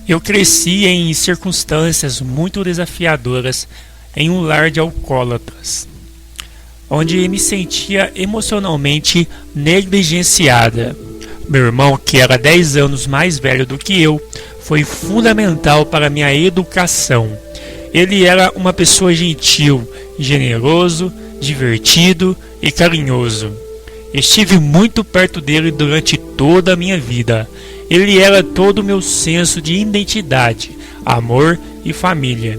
Eu cresci em circunstâncias muito desafiadoras em um lar de alcoólatras, onde me sentia emocionalmente negligenciada. Meu irmão, que era 10 anos mais velho do que eu, foi fundamental para minha educação. Ele era uma pessoa gentil, generoso, divertido e carinhoso. Estive muito perto dele durante toda a minha vida. Ele era todo o meu senso de identidade, amor e família.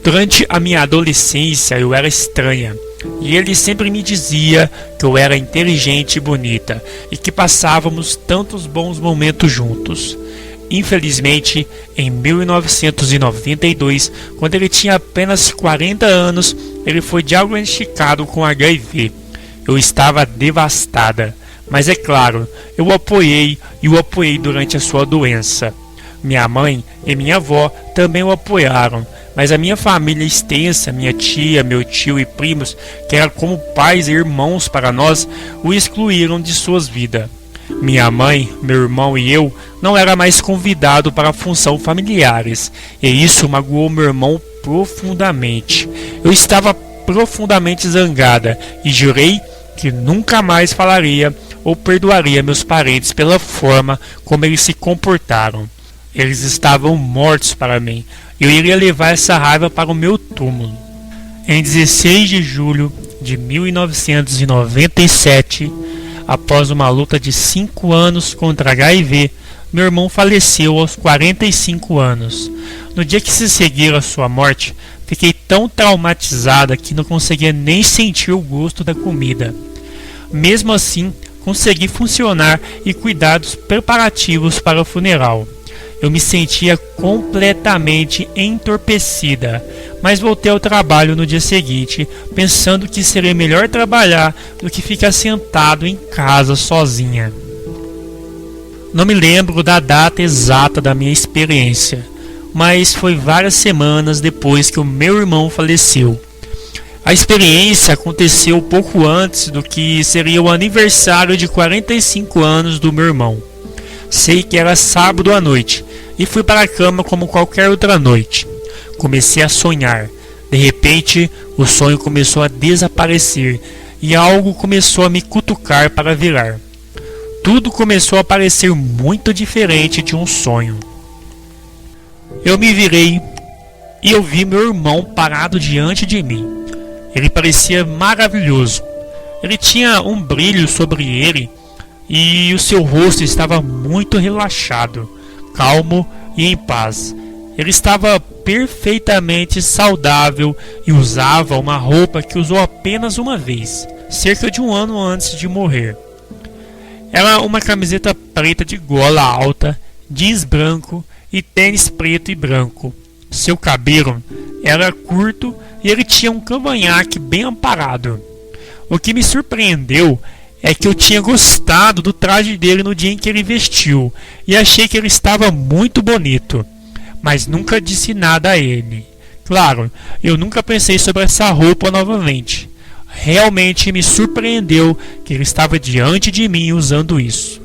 Durante a minha adolescência eu era estranha, e ele sempre me dizia que eu era inteligente e bonita, e que passávamos tantos bons momentos juntos. Infelizmente, em 1992, quando ele tinha apenas 40 anos, ele foi diagnosticado com HIV. Eu estava devastada, mas é claro, eu o apoiei e o apoiei durante a sua doença. Minha mãe e minha avó também o apoiaram, mas a minha família extensa, minha tia, meu tio e primos, que eram como pais e irmãos para nós, o excluíram de suas vidas. Minha mãe, meu irmão e eu não era mais convidado para a função familiares, e isso magoou meu irmão profundamente. Eu estava profundamente zangada e jurei que nunca mais falaria ou perdoaria meus parentes pela forma como eles se comportaram. Eles estavam mortos para mim. Eu iria levar essa raiva para o meu túmulo. Em 16 de julho de 1997, após uma luta de 5 anos contra HIV, meu irmão faleceu aos 45 anos. No dia que se seguiu a sua morte, fiquei tão traumatizada que não conseguia nem sentir o gosto da comida. Mesmo assim, consegui funcionar e cuidar dos preparativos para o funeral. Eu me sentia completamente entorpecida, mas voltei ao trabalho no dia seguinte, pensando que seria melhor trabalhar do que ficar sentado em casa sozinha. Não me lembro da data exata da minha experiência, mas foi várias semanas depois que o meu irmão faleceu. A experiência aconteceu pouco antes do que seria o aniversário de 45 anos do meu irmão. Sei que era sábado à noite e fui para a cama como qualquer outra noite. Comecei a sonhar. De repente, o sonho começou a desaparecer e algo começou a me cutucar para virar. Tudo começou a parecer muito diferente de um sonho. Eu me virei e eu vi meu irmão parado diante de mim. Ele parecia maravilhoso. Ele tinha um brilho sobre ele e o seu rosto estava muito relaxado, calmo e em paz. Ele estava perfeitamente saudável e usava uma roupa que usou apenas uma vez, cerca de um ano antes de morrer. Era uma camiseta preta de gola alta, jeans branco e tênis preto e branco. Seu cabelo era curto e ele tinha um cavanhaque bem amparado. O que me surpreendeu é que eu tinha gostado do traje dele no dia em que ele vestiu e achei que ele estava muito bonito, mas nunca disse nada a ele. Claro, eu nunca pensei sobre essa roupa novamente. Realmente me surpreendeu que ele estava diante de mim usando isso.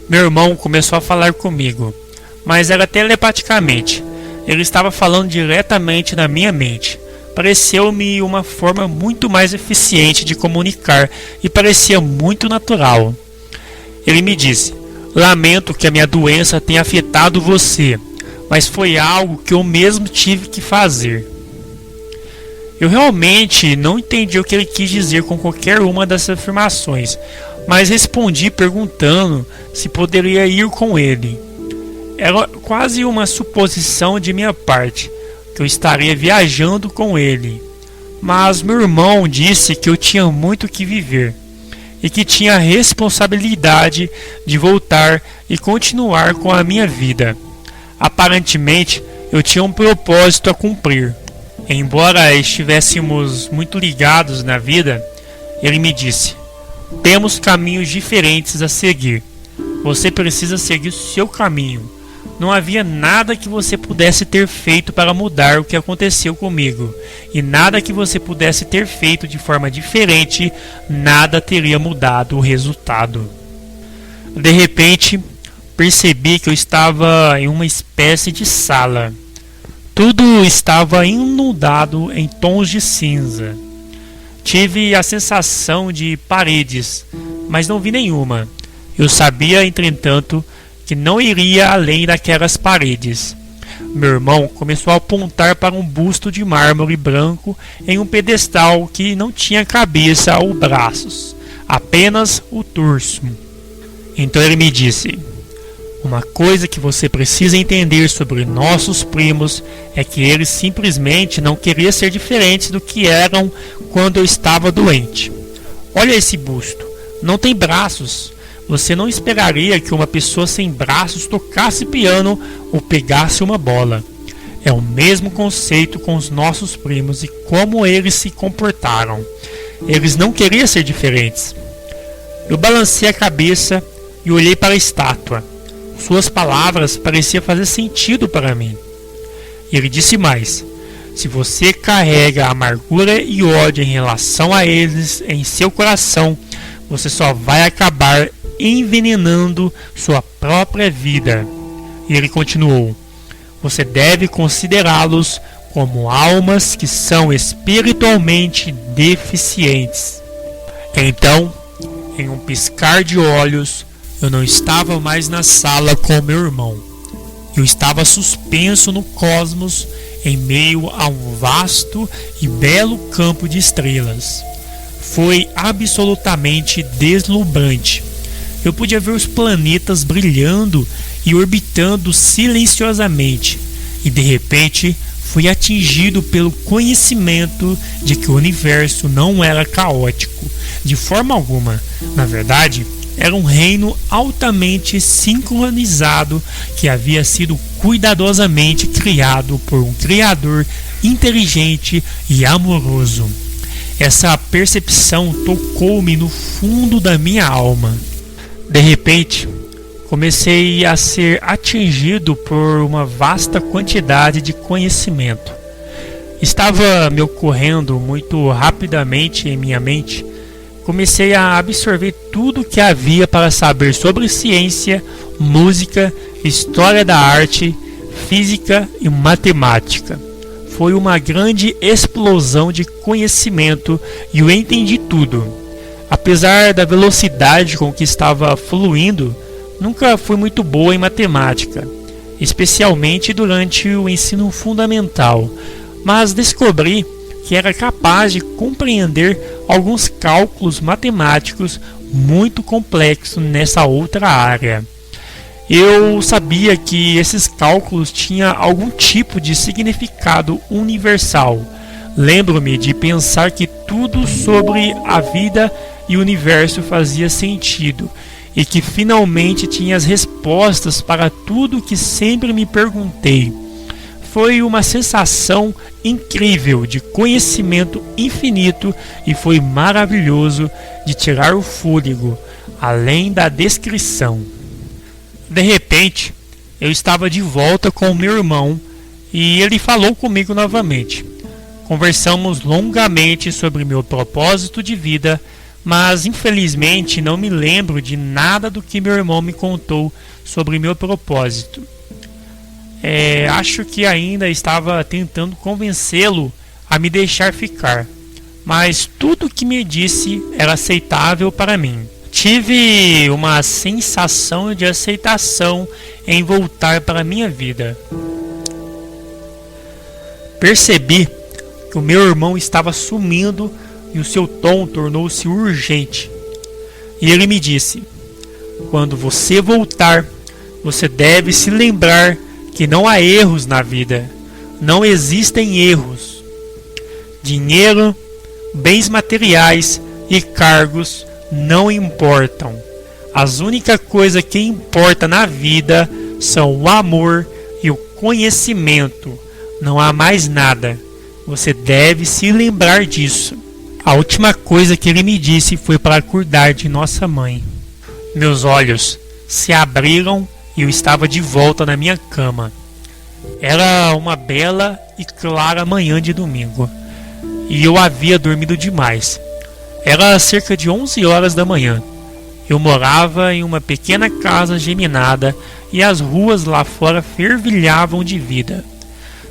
Meu irmão começou a falar comigo, mas era telepaticamente. Ele estava falando diretamente na minha mente. Pareceu-me uma forma muito mais eficiente de comunicar e parecia muito natural. Ele me disse: "Lamento que a minha doença tenha afetado você, mas foi algo que eu mesmo tive que fazer." Eu realmente não entendi o que ele quis dizer com qualquer uma dessas afirmações, mas respondi perguntando se poderia ir com ele. Era quase uma suposição de minha parte que eu estaria viajando com ele, mas meu irmão disse que eu tinha muito que viver e que tinha a responsabilidade de voltar e continuar com a minha vida. Aparentemente, eu tinha um propósito a cumprir. Embora estivéssemos muito ligados na vida, ele me disse: "Temos caminhos diferentes a seguir. Você precisa seguir o seu caminho. Não havia nada que você pudesse ter feito para mudar o que aconteceu comigo, e nada que você pudesse ter feito de forma diferente, nada teria mudado o resultado." De repente, percebi que eu estava em uma espécie de sala. Tudo estava inundado em tons de cinza. Tive a sensação de paredes, mas não vi nenhuma. Eu sabia, entretanto, que não iria além daquelas paredes. Meu irmão começou a apontar para um busto de mármore branco em um pedestal que não tinha cabeça ou braços, apenas o torso. Então ele me disse: uma coisa que você precisa entender sobre nossos primos é que eles simplesmente não queriam ser diferentes do que eram quando eu estava doente. Olha esse busto, não tem braços. Você não esperaria que uma pessoa sem braços tocasse piano ou pegasse uma bola. É o mesmo conceito com os nossos primos e como eles se comportaram. Eles não queriam ser diferentes. Eu balancei a cabeça e olhei para a estátua. Suas palavras pareciam fazer sentido para mim. E ele disse mais: se você carrega amargura e ódio em relação a eles em seu coração, você só vai acabar envenenando sua própria vida. E ele continuou: você deve considerá-los como almas que são espiritualmente deficientes. Então, em um piscar de olhos, eu não estava mais na sala com meu irmão. Eu estava suspenso no cosmos, em meio a um vasto e belo campo de estrelas. Foi absolutamente deslumbrante. Eu podia ver os planetas brilhando e orbitando silenciosamente, e de repente fui atingido pelo conhecimento de que o universo não era caótico, de forma alguma. Na verdade, era um reino altamente sincronizado que havia sido cuidadosamente criado por um Criador inteligente e amoroso. Essa percepção tocou-me no fundo da minha alma. De repente, comecei a ser atingido por uma vasta quantidade de conhecimento. Estava me ocorrendo muito rapidamente em minha mente. Comecei a absorver tudo o que havia para saber sobre ciência, música, história da arte, física e matemática. Foi uma grande explosão de conhecimento e eu entendi tudo. Apesar da velocidade com que estava fluindo, nunca fui muito boa em matemática, especialmente durante o ensino fundamental, mas descobri que era capaz de compreender alguns cálculos matemáticos muito complexos nessa outra área. Eu sabia que esses cálculos tinham algum tipo de significado universal. Lembro-me de pensar que tudo sobre a vida e o universo fazia sentido e que finalmente tinha as respostas para tudo que sempre me perguntei. Foi uma sensação incrível de conhecimento infinito e foi maravilhoso de tirar o fôlego, além da descrição. De repente, eu estava de volta com meu irmão e ele falou comigo novamente. Conversamos longamente sobre meu propósito de vida, mas infelizmente não me lembro de nada do que meu irmão me contou sobre meu propósito. Acho que ainda estava tentando convencê-lo a me deixar ficar, mas tudo o que me disse era aceitável para mim. Tive uma sensação de aceitação em voltar para a minha vida. Percebi que o meu irmão estava sumindo e o seu tom tornou-se urgente. E ele me disse: quando você voltar, você deve se lembrar que não há erros na vida. Não existem erros. Dinheiro, bens materiais e cargos não importam. As únicas coisas que importam na vida são o amor e o conhecimento. Não há mais nada. Você deve se lembrar disso. A última coisa que ele me disse foi para cuidar de nossa mãe. Meus olhos se abriram e eu estava de volta na minha cama. Era uma bela e clara manhã de domingo, e eu havia dormido demais. Era cerca de 11 horas da manhã. Eu morava em uma pequena casa geminada e as ruas lá fora fervilhavam de vida.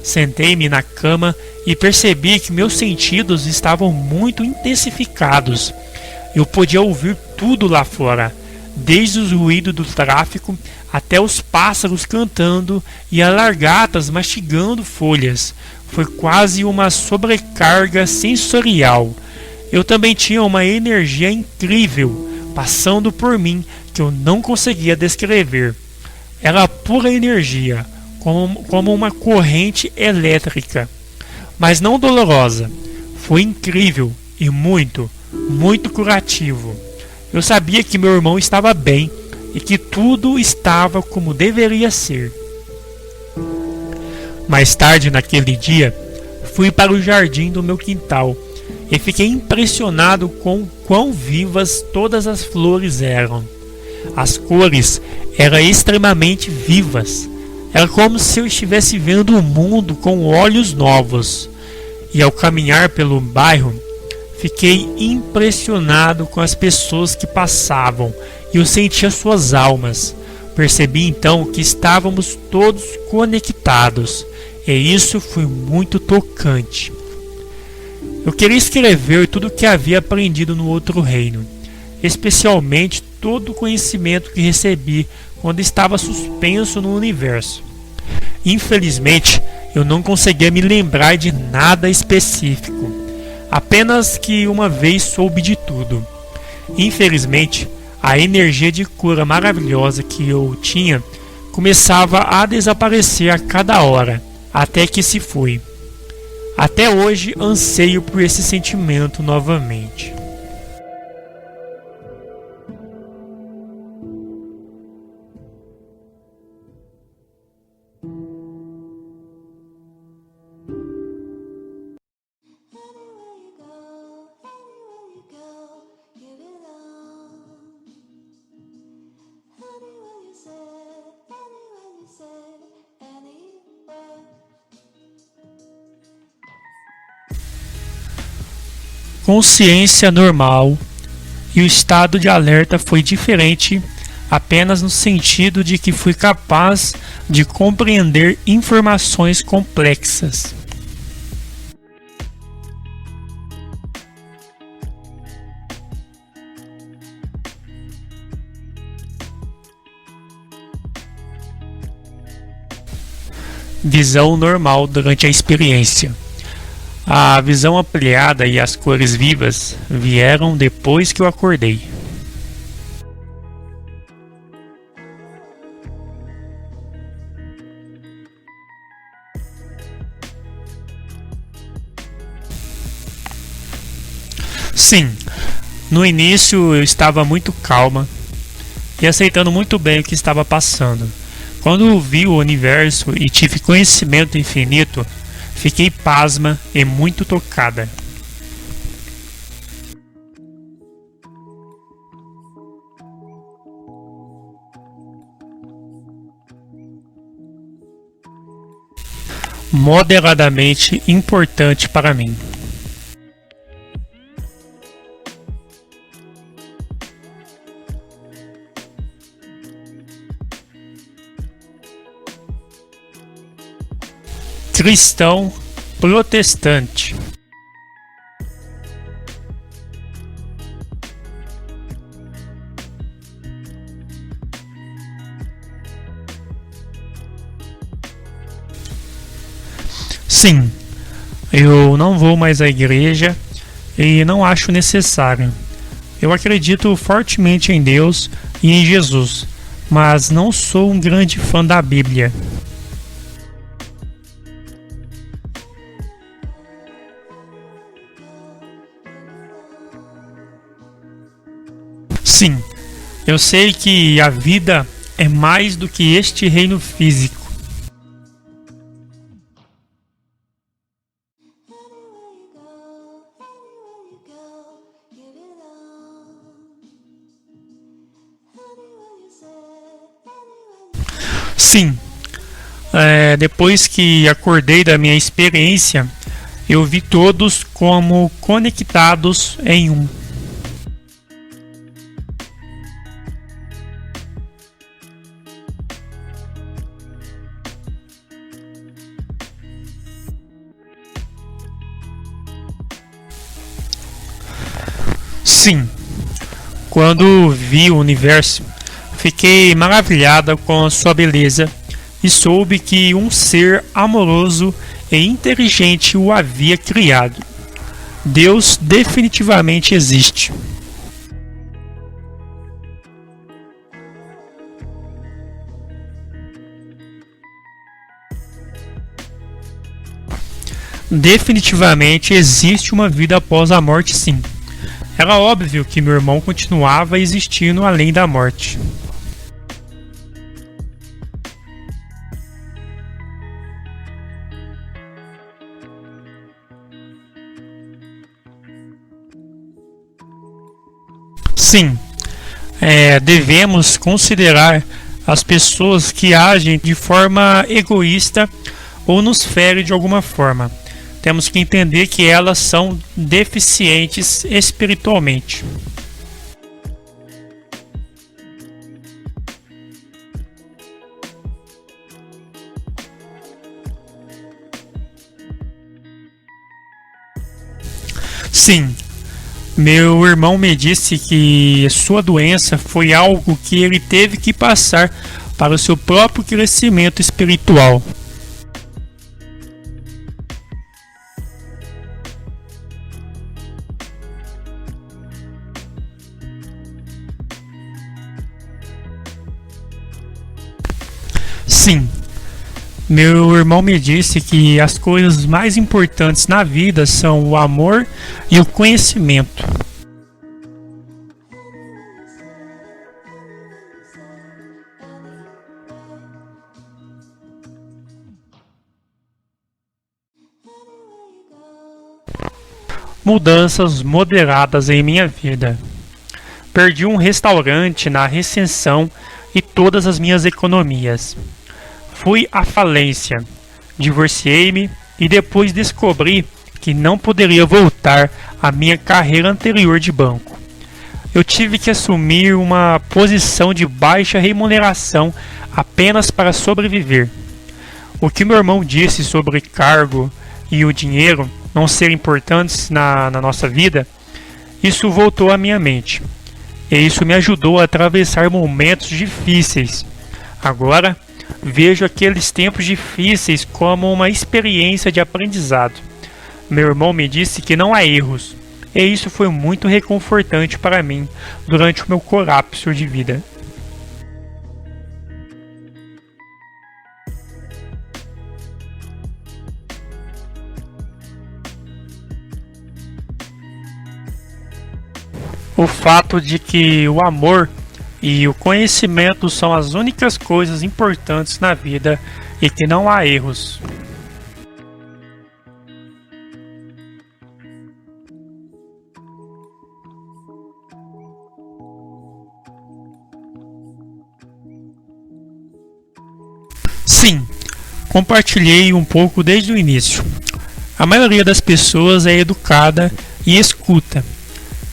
Sentei-me na cama e percebi que meus sentidos estavam muito intensificados. Eu podia ouvir tudo lá fora, desde os ruídos do tráfego até os pássaros cantando e as lagartas mastigando folhas. Foi quase uma sobrecarga sensorial. Eu também tinha uma energia incrível passando por mim que eu não conseguia descrever. Era pura energia, como uma corrente elétrica, mas não dolorosa. Foi incrível e muito, muito curativo. Eu sabia que meu irmão estava bem e que tudo estava como deveria ser. Mais tarde naquele dia, fui para o jardim do meu quintal e fiquei impressionado com quão vivas todas as flores eram. As cores eram extremamente vivas. Era como se eu estivesse vendo o mundo com olhos novos. E ao caminhar pelo bairro, fiquei impressionado com as pessoas que passavam e eu sentia suas almas. Percebi então que estávamos todos conectados e isso foi muito tocante. Eu queria escrever tudo o que havia aprendido no outro reino, especialmente todo o conhecimento que recebi quando estava suspenso no universo. Infelizmente, eu não conseguia me lembrar de nada específico, apenas que uma vez soube de tudo. Infelizmente, a energia de cura maravilhosa que eu tinha começava a desaparecer a cada hora, até que se foi. Até hoje anseio por esse sentimento novamente. Consciência normal e o estado de alerta foi diferente apenas no sentido de que fui capaz de compreender informações complexas. Visão normal durante a experiência. A visão ampliada e as cores vivas vieram depois que eu acordei. Sim, no início eu estava muito calma e aceitando muito bem o que estava passando. Quando vi o universo e tive conhecimento infinito, fiquei pasma e muito tocada. Moderadamente importante para mim. Cristão protestante. Sim, eu não vou mais à igreja e não acho necessário. Eu acredito fortemente em Deus e em Jesus, mas não sou um grande fã da Bíblia. Sim, eu sei que a vida é mais do que este reino físico. Sim, depois que acordei da minha experiência, eu vi todos como conectados em um. Sim, quando vi o universo, fiquei maravilhada com a sua beleza e soube que um ser amoroso e inteligente o havia criado. Deus definitivamente existe. Definitivamente existe uma vida após a morte, sim. Era óbvio que meu irmão continuava existindo além da morte. Sim, devemos considerar as pessoas que agem de forma egoísta ou nos ferem de alguma forma. Temos que entender que elas são deficientes espiritualmente. Sim, meu irmão me disse que sua doença foi algo que ele teve que passar para o seu próprio crescimento espiritual. Sim, meu irmão me disse que as coisas mais importantes na vida são o amor e o conhecimento. Mudanças moderadas em minha vida. Perdi um restaurante na recessão e todas as minhas economias. Fui à falência, divorciei-me e depois descobri que não poderia voltar à minha carreira anterior de banco. Eu tive que assumir uma posição de baixa remuneração apenas para sobreviver. O que meu irmão disse sobre cargo e o dinheiro não serem importantes na nossa vida, isso voltou à minha mente. E isso me ajudou a atravessar momentos difíceis. Agora, vejo aqueles tempos difíceis como uma experiência de aprendizado. Meu irmão me disse que não há erros, e isso foi muito reconfortante para mim durante o meu colapso de vida. O fato de que o amor e o conhecimento são as únicas coisas importantes na vida e que não há erros. Sim, compartilhei um pouco desde o início. A maioria das pessoas é educada e escuta,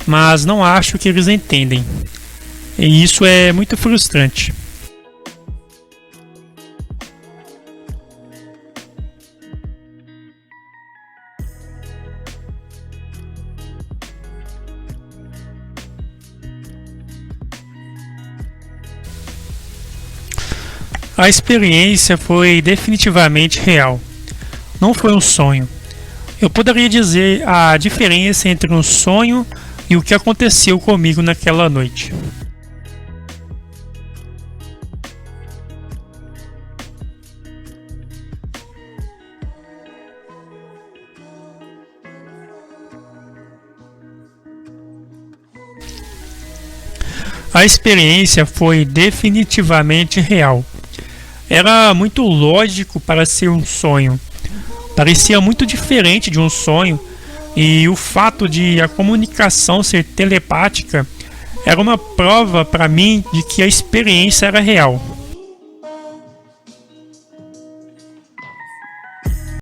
mas não acho que eles entendem. E isso é muito frustrante. A experiência foi definitivamente real. Não foi um sonho. Eu poderia dizer a diferença entre um sonho e o que aconteceu comigo naquela noite. A experiência foi definitivamente real. Era muito lógico para ser um sonho. Parecia muito diferente de um sonho, e o fato de a comunicação ser telepática era uma prova para mim de que a experiência era real.